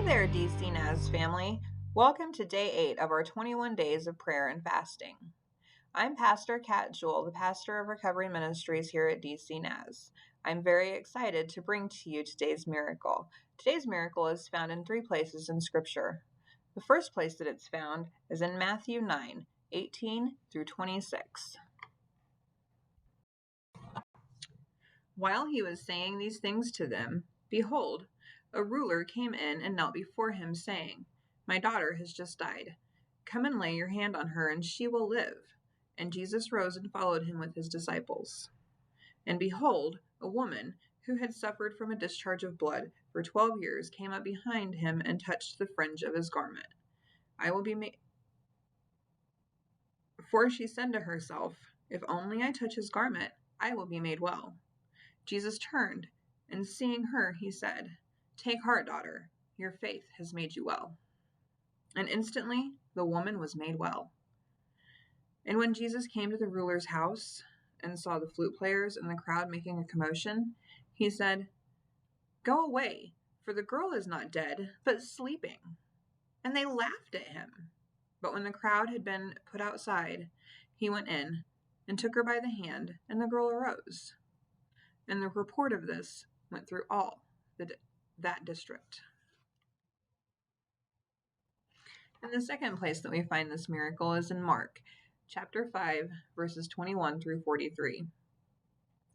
there, DCNaz family. Welcome to day 8 of our 21 days of prayer and fasting. I'm Pastor Kat Jewell, the pastor of Recovery Ministries here at DCNaz. I'm very excited to bring to you today's miracle. Today's miracle is found in 3 places in Scripture. The first place that it's found is in Mathew 9:18 through 26. While he was saying these things to them, behold, a ruler came in and knelt before him, saying, "My daughter has just died. Come and lay your hand on her, and she will live." And Jesus rose and followed him with his disciples. And behold, a woman who had suffered from a discharge of blood for 12 years came up behind him and touched the fringe of his garment. For she said to herself, "If only I touch his garment, I will be made well." Jesus turned, and seeing her, he said, "Take heart, daughter, your faith has made you well." And instantly the woman was made well. And when Jesus came to the ruler's house and saw the flute players and the crowd making a commotion, he said, "Go away, for the girl is not dead, but sleeping." And they laughed at him. But when the crowd had been put outside, he went in and took her by the hand, and the girl arose. And the report of this went through all that district. And the second place that we find this miracle is in Mark, chapter 5, verses 21 through 43.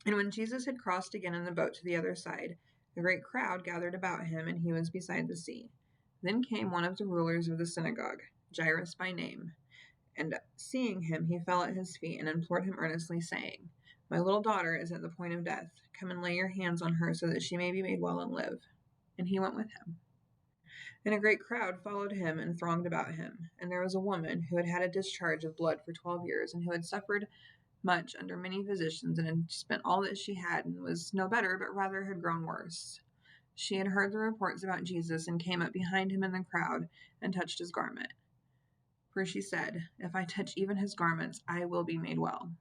And when Jesus had crossed again in the boat to the other side, a great crowd gathered about him, and he was beside the sea. Then came one of the rulers of the synagogue, Jairus by name, and seeing him, he fell at his feet and implored him earnestly, saying, "My little daughter is at the point of death. Come and lay your hands on her so that she may be made well and live." And he went with him. And a great crowd followed him and thronged about him. And there was a woman who had had a discharge of blood for 12 years, and who had suffered much under many physicians, and had spent all that she had, and was no better, but rather had grown worse. She had heard the reports about Jesus, and came up behind him in the crowd, and touched his garment. For she said, "If I touch even his garments, I will be made well."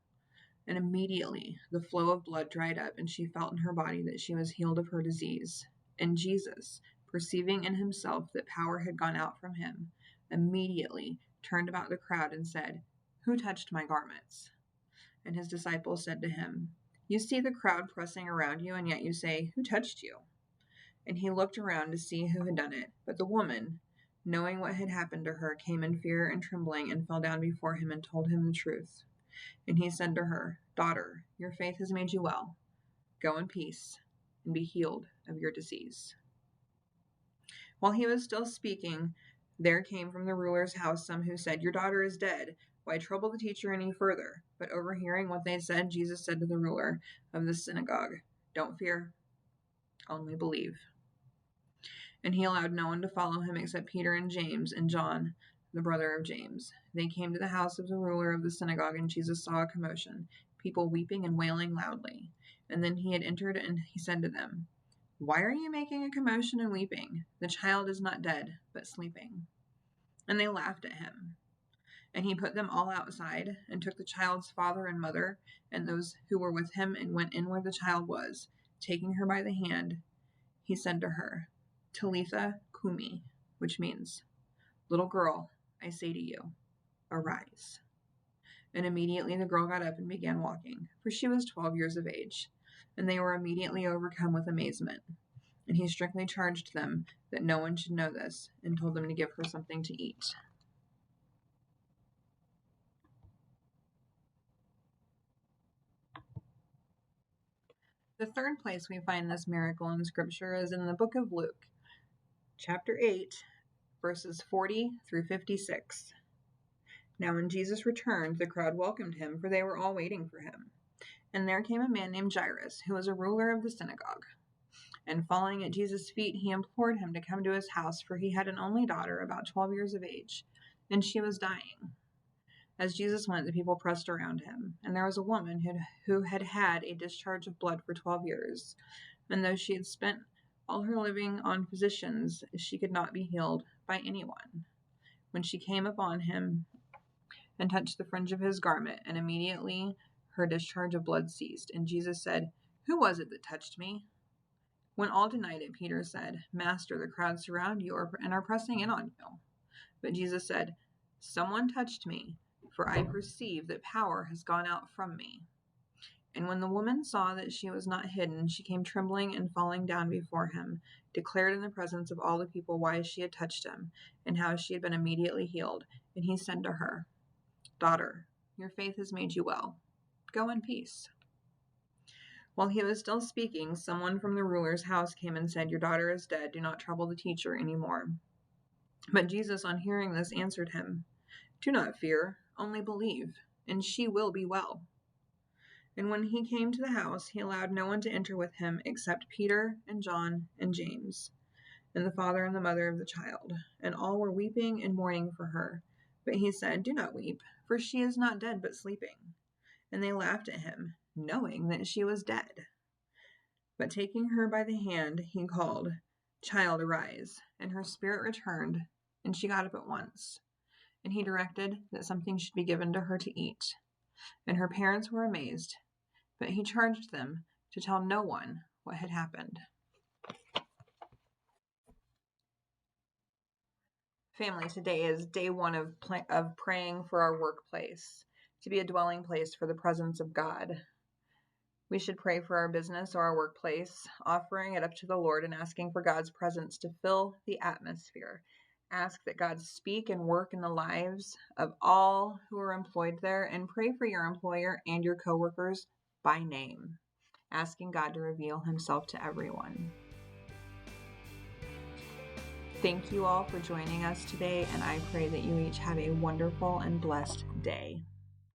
And immediately the flow of blood dried up, and she felt in her body that she was healed of her disease. And Jesus, perceiving in himself that power had gone out from him, immediately turned about the crowd and said, "Who touched my garments?" And his disciples said to him, "You see the crowd pressing around you, and yet you say, 'Who touched you?'" And he looked around to see who had done it. But the woman, knowing what had happened to her, came in fear and trembling, and fell down before him and told him the truth. And he said to her, "Daughter, your faith has made you well. Go in peace and be healed of your disease." While he was still speaking, there came from the ruler's house some who said, "Your daughter is dead. Why trouble the teacher any further?" But overhearing what they said, Jesus said to the ruler of the synagogue, "Don't fear, only believe." And he allowed no one to follow him except Peter and James and John, the brother of James. They came to the house of the ruler of the synagogue, and Jesus saw a commotion, people weeping and wailing loudly. And then he had entered, and he said to them, "Why are you making a commotion and weeping? The child is not dead, but sleeping." And they laughed at him. And he put them all outside, and took the child's father and mother, and those who were with him, and went in where the child was. Taking her by the hand, he said to her, "Talitha cumi," which means, "Little girl, I say to you, arise." And immediately the girl got up and began walking, for she was 12 years of age. And they were immediately overcome with amazement. And he strictly charged them that no one should know this, and told them to give her something to eat. The third place we find this miracle in Scripture is in the book of Luke, chapter 8, verses 40 through 56. Now when Jesus returned, the crowd welcomed him, for they were all waiting for him. And there came a man named Jairus, who was a ruler of the synagogue. And falling at Jesus' feet, he implored him to come to his house, for he had an only daughter, about 12 years of age, and she was dying. As Jesus went, the people pressed around him. And there was a woman who had had a discharge of blood for 12 years. And though she had spent all her living on physicians, she could not be healed by anyone. When she came upon him and touched the fringe of his garment, and immediately her discharge of blood ceased. And Jesus said, "Who was it that touched me?" When all denied it, Peter said, "Master, the crowd surround you and are pressing in on you." But Jesus said, "Someone touched me, for I perceive that power has gone out from me." And when the woman saw that she was not hidden, she came trembling and falling down before him, declared in the presence of all the people why she had touched him, and how she had been immediately healed. And he said to her, "Daughter, your faith has made you well. Go in peace." While he was still speaking, someone from the ruler's house came and said, "Your daughter is dead. Do not trouble the teacher any more." But Jesus, on hearing this, answered him, "Do not fear, only believe, and she will be well." And when he came to the house, he allowed no one to enter with him except Peter and John and James, and the father and the mother of the child. And all were weeping and mourning for her. But he said, "Do not weep, for she is not dead but sleeping." And they laughed at him, knowing that she was dead. But taking her by the hand, he called, "Child, arise." And her spirit returned, and she got up at once. And he directed that something should be given to her to eat. And her parents were amazed, but he charged them to tell no one what had happened. Family, today is day one of praying for our workplace to be a dwelling place for the presence of God. We should pray for our business or our workplace, offering it up to the Lord and asking for God's presence to fill the atmosphere. Ask that God speak and work in the lives of all who are employed there, and pray for your employer and your coworkers by name, asking God to reveal himself to everyone. Thank you all for joining us today, and I pray that you each have a wonderful and blessed day.